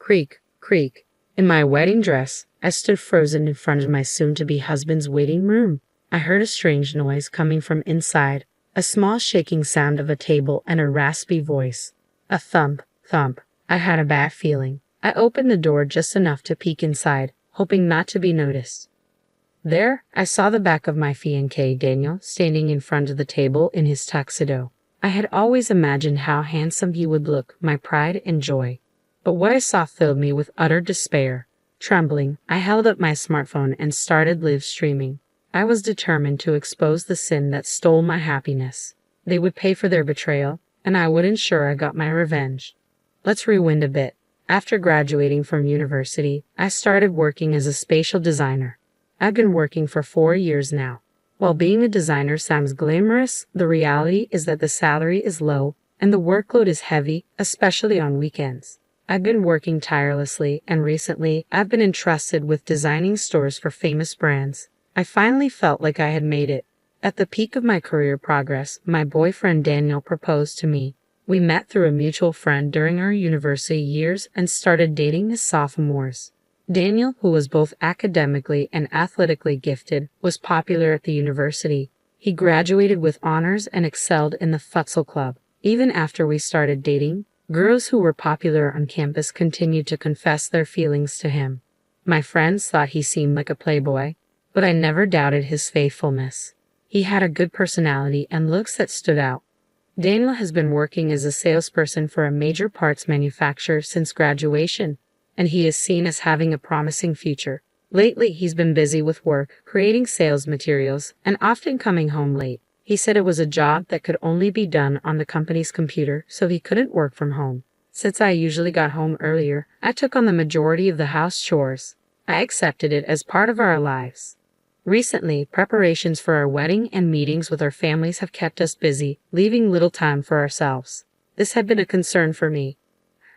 Creak, creak. In my wedding dress, I stood frozen in front of my soon-to-be husband's waiting room. I heard a strange noise coming from inside, a small shaking sound of a table and a raspy voice. A thump, thump. I had a bad feeling. I opened the door just enough to peek inside, hoping not to be noticed. There, I saw the back of my fiancé Daniel standing in front of the table in his tuxedo. I had always imagined how handsome he would look, my pride and joy. But what I saw filled me with utter despair. Trembling, I held up my smartphone and started live streaming. I was determined to expose the sin that stole my happiness. They would pay for their betrayal, and I would ensure I got my revenge. Let's rewind a bit. After graduating from university, I started working as a spatial designer. I've been working for 4 years now. While being a designer sounds glamorous, the reality is that the salary is low and the workload is heavy, especially on weekends. I've been working tirelessly, and recently I've been entrusted with designing stores for famous brands. I finally felt like I had made it. At the peak of my career progress, my boyfriend Daniel proposed to me. We met through a mutual friend during our university years and started dating as sophomores. Daniel, who was both academically and athletically gifted, was popular at the university. He graduated with honors and excelled in the futsal club. Even after we started dating, girls who were popular on campus continued to confess their feelings to him. My friends thought he seemed like a playboy, but I never doubted his faithfulness. He had a good personality and looks that stood out. Daniel has been working as a salesperson for a major parts manufacturer since graduation, and he is seen as having a promising future. Lately, he's been busy with work, creating sales materials, and often coming home late. He said it was a job that could only be done on the company's computer, so he couldn't work from home. Since I usually got home earlier, I took on the majority of the house chores. I accepted it as part of our lives. Recently, preparations for our wedding and meetings with our families have kept us busy, leaving little time for ourselves. This had been a concern for me.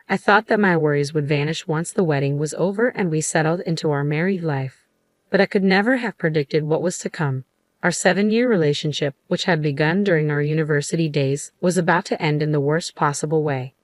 I thought that my worries would vanish once the wedding was over and we settled into our married life. But I could never have predicted what was to come. Our 7-year relationship, which had begun during our university days, was about to end in the worst possible way.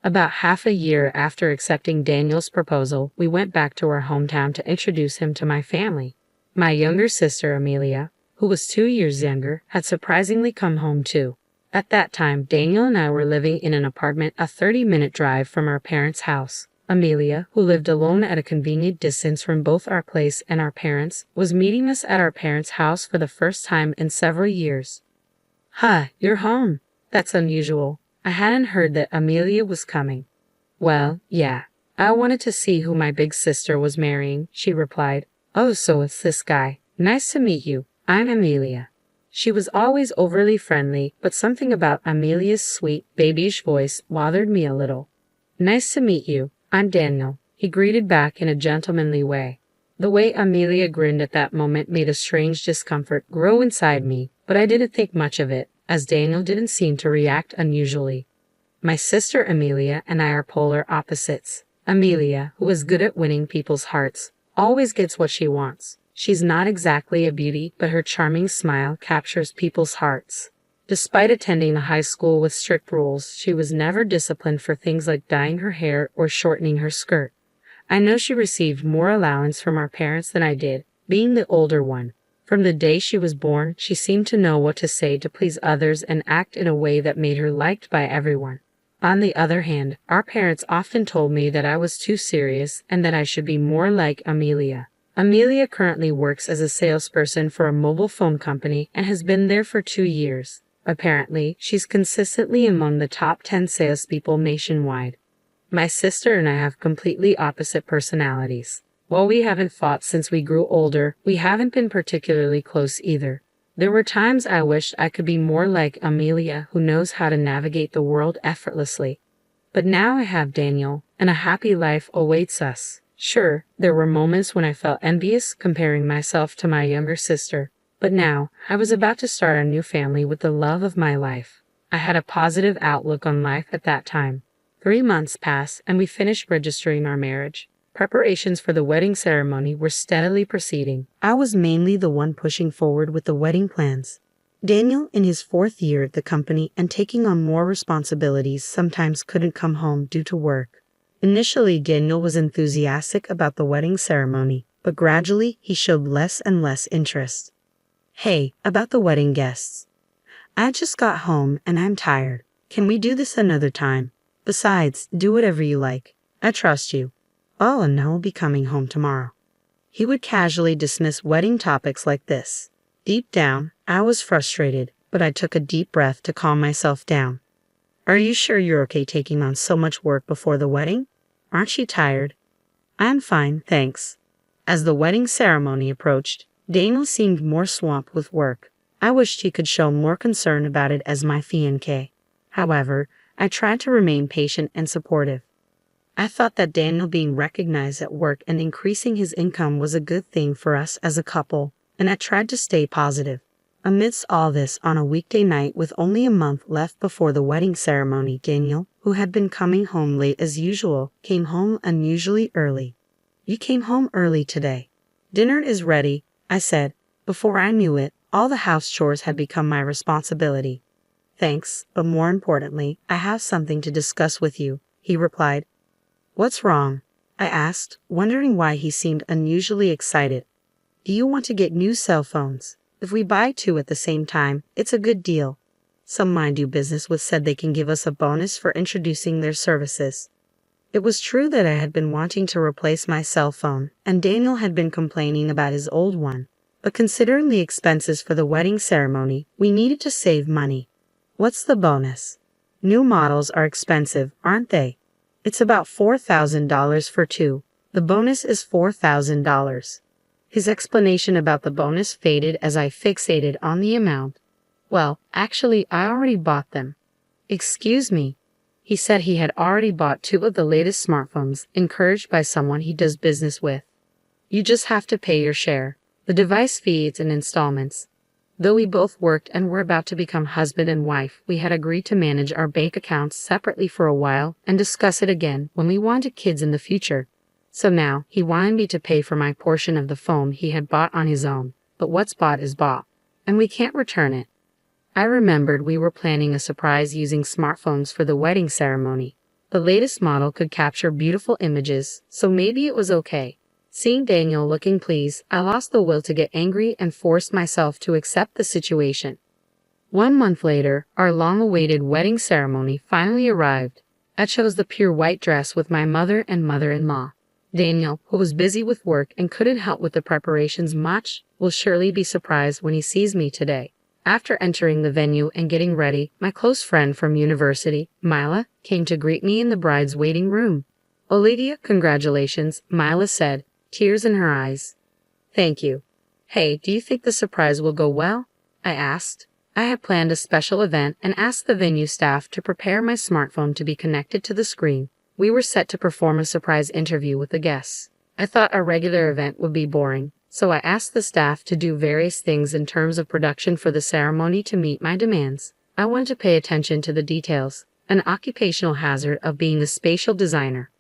About half a year after accepting Daniel's proposal, we went back to our hometown to introduce him to my family. My younger sister, Amelia, who was 2 years younger, had surprisingly come home too. At that time, Daniel and I were living in an apartment a 30-minute drive from our parents' house. Amelia, who lived alone at a convenient distance from both our place and our parents, was meeting us at our parents' house for the first time in several years. "Huh, you're home. That's unusual. I hadn't heard that Amelia was coming." "Well, yeah. I wanted to see who my big sister was marrying," she replied. "Oh, so it's this guy. Nice to meet you. I'm Amelia." She was always overly friendly, but something about Amelia's sweet, babyish voice bothered me a little. "Nice to meet you. I'm Daniel," he greeted back in a gentlemanly way. The way Amelia grinned at that moment made a strange discomfort grow inside me, but I didn't think much of it, as Daniel didn't seem to react unusually. My sister Amelia and I are polar opposites. Amelia, who is good at winning people's hearts, always gets what she wants. She's not exactly a beauty, but her charming smile captures people's hearts. Despite attending a high school with strict rules, she was never disciplined for things like dyeing her hair or shortening her skirt. I know she received more allowance from our parents than I did, being the older one. From the day she was born, she seemed to know what to say to please others and act in a way that made her liked by everyone. On the other hand, our parents often told me that I was too serious and that I should be more like Amelia. Amelia currently works as a salesperson for a mobile phone company and has been there for 2 years. Apparently, she's consistently among the top 10 salespeople nationwide. My sister and I have completely opposite personalities. While we haven't fought since we grew older, we haven't been particularly close either. There were times I wished I could be more like Amelia, who knows how to navigate the world effortlessly. But now I have Daniel, and a happy life awaits us. Sure, there were moments when I felt envious comparing myself to my younger sister. But now, I was about to start a new family with the love of my life. I had a positive outlook on life at that time. 3 months passed, and we finished registering our marriage. Preparations for the wedding ceremony were steadily proceeding. I was mainly the one pushing forward with the wedding plans. Daniel, in his 4th year at the company and taking on more responsibilities, sometimes couldn't come home due to work. Initially, Daniel was enthusiastic about the wedding ceremony, but gradually he showed less and less interest. Hey, about the wedding guests. I just got home and I'm tired. Can we do this another time? Besides, do whatever you like. I trust you. Oh, and I'll be coming home tomorrow. He would casually dismiss wedding topics like this. Deep down, I was frustrated, but I took a deep breath to calm myself down. Are you sure you're okay taking on so much work before the wedding? Aren't you tired? I'm fine, thanks. As the wedding ceremony approached, Daniel seemed more swamped with work. I wished he could show more concern about it as my fiancé. However, I tried to remain patient and supportive. I thought that Daniel being recognized at work and increasing his income was a good thing for us as a couple, and I tried to stay positive. Amidst all this, on a weekday night with only a month left before the wedding ceremony, Daniel, who had been coming home late as usual, came home unusually early. You came home early today. Dinner is ready, I said. Before I knew it, all the house chores had become my responsibility. Thanks, but more importantly, I have something to discuss with you, he replied. What's wrong? I asked, wondering why he seemed unusually excited. Do you want to get new cell phones? If we buy 2 at the same time, it's a good deal. Some I do business with said they can give us a bonus for introducing their services. It was true that I had been wanting to replace my cell phone, and Daniel had been complaining about his old one. But considering the expenses for the wedding ceremony, we needed to save money. What's the bonus? New models are expensive, aren't they? It's about $4,000 for 2. The bonus is $4,000. His explanation about the bonus faded as I fixated on the amount. Well, actually, I already bought them. Excuse me. He said he had already bought 2 of the latest smartphones, encouraged by someone he does business with. You just have to pay your share. The device fee is in installments. Though we both worked and were about to become husband and wife, we had agreed to manage our bank accounts separately for a while and discuss it again when we wanted kids in the future. So now, he wanted me to pay for my portion of the phone he had bought on his own, but what's bought is bought, and we can't return it. I remembered we were planning a surprise using smartphones for the wedding ceremony. The latest model could capture beautiful images, so maybe it was okay. Seeing Daniel looking pleased, I lost the will to get angry and forced myself to accept the situation. 1 month later, our long-awaited wedding ceremony finally arrived. I chose the pure white dress with my mother and mother-in-law. Daniel, who was busy with work and couldn't help with the preparations much, will surely be surprised when he sees me today. After entering the venue and getting ready, my close friend from university, Mila, came to greet me in the bride's waiting room. Olivia, congratulations, Mila said, tears in her eyes. Thank you. Hey, do you think the surprise will go well? I asked. I had planned a special event and asked the venue staff to prepare my smartphone to be connected to the screen. We were set to perform a surprise interview with the guests. I thought a regular event would be boring, so I asked the staff to do various things in terms of production for the ceremony to meet my demands. I wanted to pay attention to the details, an occupational hazard of being a spatial designer.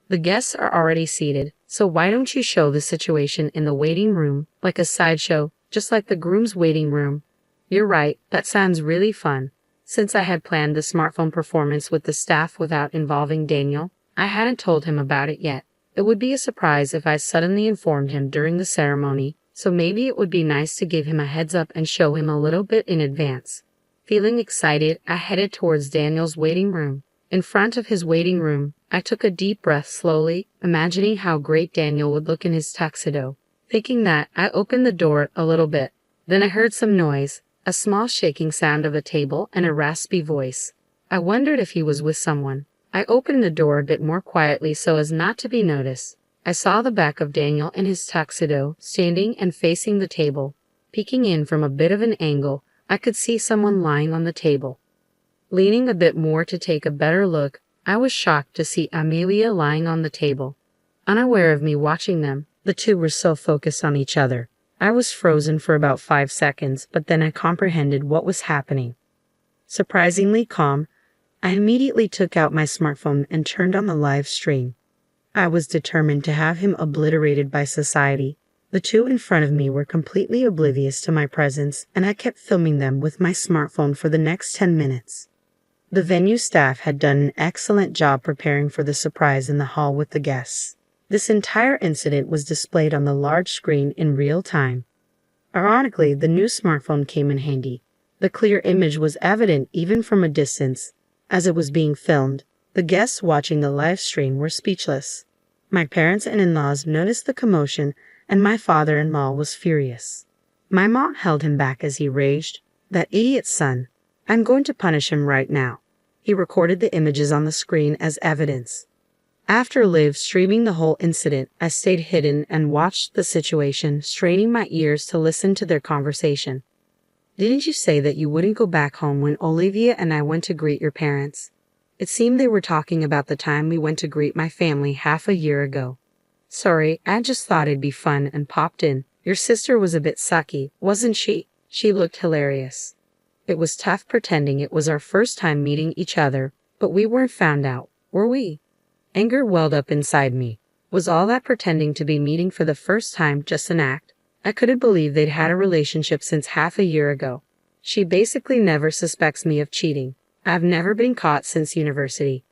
The guests are already seated, so why don't you show the situation in the waiting room, like a sideshow, just like the groom's waiting room? You're right, that sounds really fun. Since I had planned the smartphone performance with the staff without involving Daniel, I hadn't told him about it yet. It would be a surprise if I suddenly informed him during the ceremony, so maybe it would be nice to give him a heads up and show him a little bit in advance. Feeling excited, I headed towards Daniel's waiting room. In front of his waiting room, I took a deep breath slowly, imagining how great Daniel would look in his tuxedo. Thinking that, I opened the door a little bit. Then I heard some noise, a small shaking sound of a table and a raspy voice. I wondered if he was with someone. I opened the door a bit more quietly so as not to be noticed. I saw the back of Daniel in his tuxedo, standing and facing the table. Peeking in from a bit of an angle, I could see someone lying on the table. Leaning a bit more to take a better look, I was shocked to see Amelia lying on the table. Unaware of me watching them, the two were so focused on each other. I was frozen for about 5 seconds, but then I comprehended what was happening. Surprisingly calm, I immediately took out my smartphone and turned on the live stream. I was determined to have him obliterated by society. The two in front of me were completely oblivious to my presence, and I kept filming them with my smartphone for the next 10 minutes. The venue staff had done an excellent job preparing for the surprise in the hall with the guests. This entire incident was displayed on the large screen in real time. Ironically, the new smartphone came in handy. The clear image was evident even from a distance. As it was being filmed, the guests watching the live stream were speechless. My parents and in-laws noticed the commotion, and my father-in-law was furious. My mom held him back as he raged, "That idiot son. I'm going to punish him right now." He recorded the images on the screen as evidence. After live streaming the whole incident, I stayed hidden and watched the situation, straining my ears to listen to their conversation. "Didn't you say that you wouldn't go back home when Olivia and I went to greet your parents?" It seemed they were talking about the time we went to greet my family half a year ago. "Sorry, I just thought it'd be fun and popped in. Your sister was a bit sucky, wasn't she?" She looked hilarious. It was tough pretending it was our first time meeting each other, but we weren't found out, were we? Anger welled up inside me. Was all that pretending to be meeting for the first time just an act? I couldn't believe they'd had a relationship since half a year ago. She basically never suspects me of cheating. I've never been caught since university.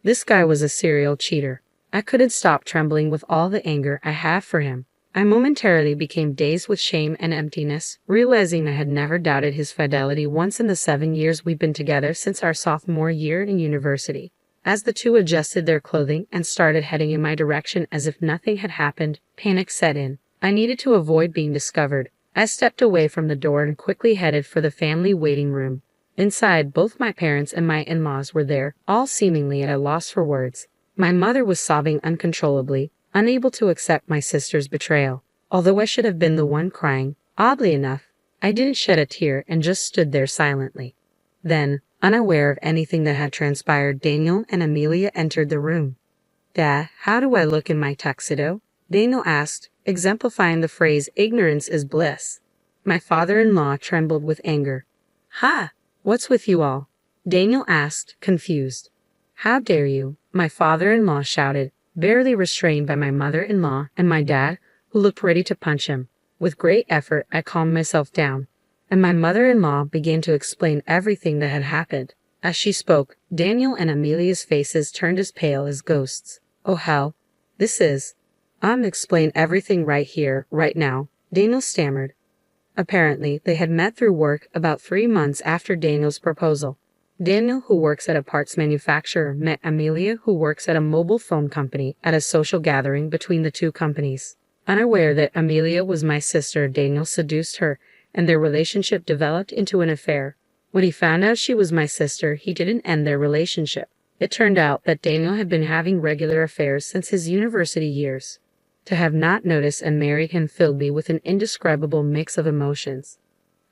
This guy was a serial cheater. I couldn't stop trembling with all the anger I had for him. I momentarily became dazed with shame and emptiness, realizing I had never doubted his fidelity once in the 7 years we'd been together since our sophomore year in university. As the two adjusted their clothing and started heading in my direction as if nothing had happened, panic set in. I needed to avoid being discovered. I stepped away from the door and quickly headed for the family waiting room. Inside, both my parents and my in-laws were there, all seemingly at a loss for words. My mother was sobbing uncontrollably, unable to accept my sister's betrayal. Although I should have been the one crying, oddly enough, I didn't shed a tear and just stood there silently. Then, unaware of anything that had transpired, Daniel and Amelia entered the room. "Dad, how do I look in my tuxedo?" Daniel asked, exemplifying the phrase "ignorance is bliss." My father-in-law trembled with anger. "Ha! What's with you all?" Daniel asked, confused. "How dare you?" my father-in-law shouted, barely restrained by my mother-in-law and my dad, who looked ready to punch him. With great effort, I calmed myself down, and my mother-in-law began to explain everything that had happened. As she spoke, Daniel and Amelia's faces turned as pale as ghosts. "Oh hell, this is... explain everything right here, right now," Daniel stammered. Apparently, they had met through work about 3 months after Daniel's proposal. Daniel, who works at a parts manufacturer, met Amelia, who works at a mobile phone company, at a social gathering between the two companies. Unaware that Amelia was my sister, Daniel seduced her, and their relationship developed into an affair. When he found out she was my sister, he didn't end their relationship. It turned out that Daniel had been having regular affairs since his university years. To have not noticed and married him filled me with an indescribable mix of emotions.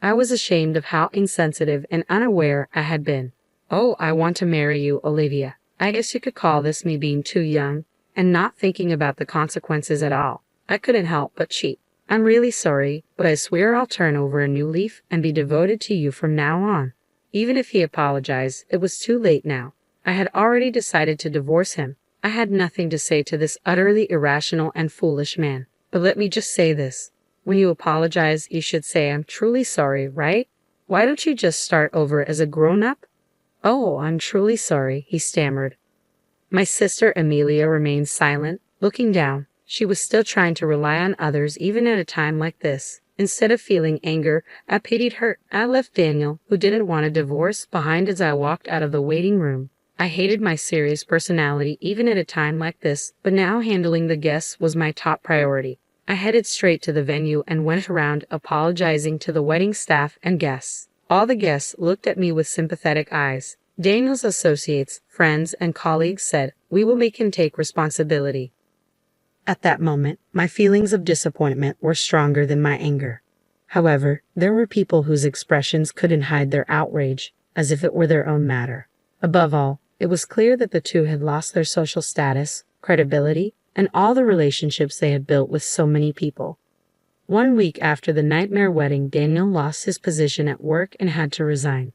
I was ashamed of how insensitive and unaware I had been. "Oh, I want to marry you, Olivia. I guess you could call this me being too young and not thinking about the consequences at all. I couldn't help but cheat. I'm really sorry, but I swear I'll turn over a new leaf and be devoted to you from now on." Even if he apologized, it was too late now. I had already decided to divorce him. I had nothing to say to this utterly irrational and foolish man. But let me just say this. When you apologize, you should say, "I'm truly sorry," right? Why don't you just start over as a grown-up? "Oh, I'm truly sorry," he stammered. My sister Amelia remained silent, looking down. She was still trying to rely on others even at a time like this. Instead of feeling anger, I pitied her. I left Daniel, who didn't want a divorce, behind as I walked out of the waiting room. I hated my serious personality even at a time like this, but now handling the guests was my top priority. I headed straight to the venue and went around apologizing to the wedding staff and guests. All the guests looked at me with sympathetic eyes. Daniel's associates, friends, and colleagues said, "We will make him take responsibility." At that moment, my feelings of disappointment were stronger than my anger. However, there were people whose expressions couldn't hide their outrage, as if it were their own matter. Above all, it was clear that the two had lost their social status, credibility, and all the relationships they had built with so many people. 1 week after the nightmare wedding, Daniel lost his position at work and had to resign.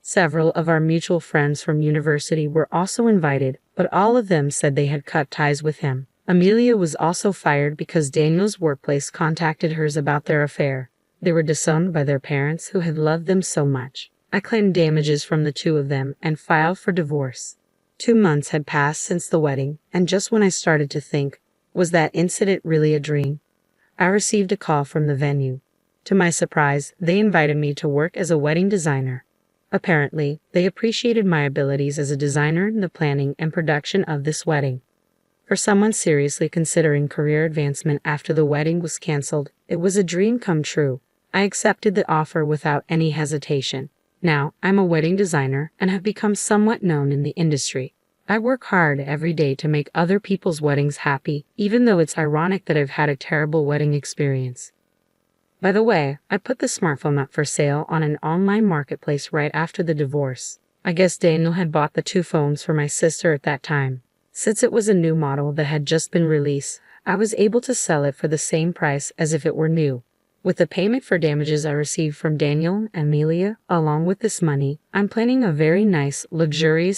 Several of our mutual friends from university were also invited, but all of them said they had cut ties with him. Amelia was also fired because Daniel's workplace contacted hers about their affair. They were disowned by their parents who had loved them so much. I claimed damages from the two of them and filed for divorce. 2 months had passed since the wedding, and just when I started to think, was that incident really a dream? I received a call from the venue. To my surprise, they invited me to work as a wedding designer. Apparently, they appreciated my abilities as a designer in the planning and production of this wedding. For someone seriously considering career advancement after the wedding was canceled, it was a dream come true. I accepted the offer without any hesitation. Now, I'm a wedding designer and have become somewhat known in the industry. I work hard every day to make other people's weddings happy, even though it's ironic that I've had a terrible wedding experience. By the way, I put the smartphone up for sale on an online marketplace right after the divorce. I guess Daniel had bought the two phones for my sister at that time. Since it was a new model that had just been released, I was able to sell it for the same price as if it were new. With the payment for damages I received from Daniel and Amelia, along with this money, I'm planning a very nice, luxurious